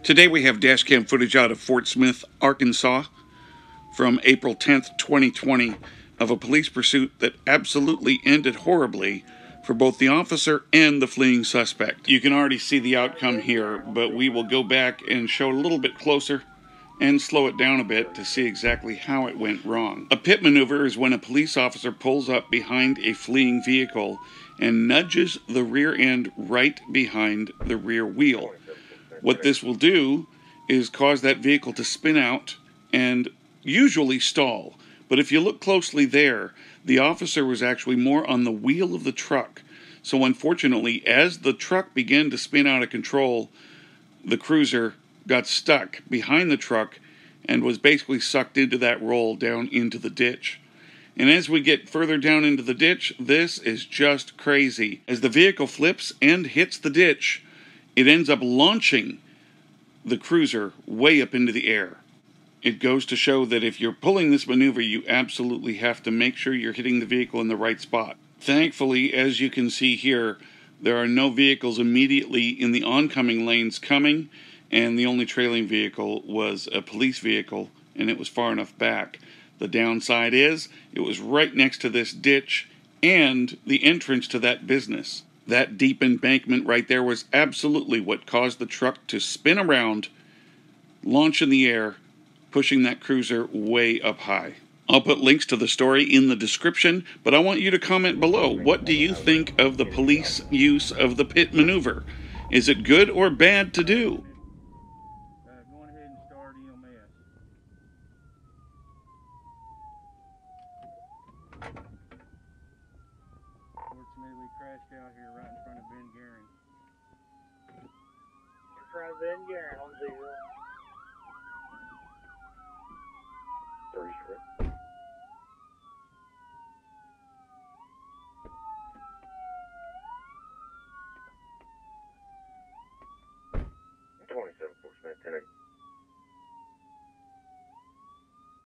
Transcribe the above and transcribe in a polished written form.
Today we have dashcam footage out of Fort Smith, Arkansas from April 10th, 2020 of a police pursuit that absolutely ended horribly for both the officer and the fleeing suspect. You can already see the outcome here, but we will go back and show it a little bit closer and slow it down a bit to see exactly how it went wrong. A pit maneuver is when a police officer pulls up behind a fleeing vehicle and nudges the rear end right behind the rear wheel. What this will do is cause that vehicle to spin out and usually stall. But if you look closely there, the officer was actually more on the wheel of the truck. So unfortunately, as the truck began to spin out of control, the cruiser got stuck behind the truck and was basically sucked into that roll down into the ditch. And as we get further down into the ditch, this is just crazy. As the vehicle flips and hits the ditch, it ends up launching the cruiser way up into the air. It goes to show that if you're pulling this maneuver, you absolutely have to make sure you're hitting the vehicle in the right spot. Thankfully, as you can see here, there are no vehicles immediately in the oncoming lanes coming, and the only trailing vehicle was a police vehicle, and it was far enough back. The downside is, it was right next to this ditch and the entrance to that business. That deep embankment right there was absolutely what caused the truck to spin around, launch in the air, pushing that cruiser way up high. I'll put links to the story in the description, but I want you to comment below. What do you think of the police use of the pit maneuver? Is it good or bad to do? Going ahead and start EMS. Fortunately, we crashed out here right in front of Ben Guerin. In front of Ben Guerin on 0. 3 strip.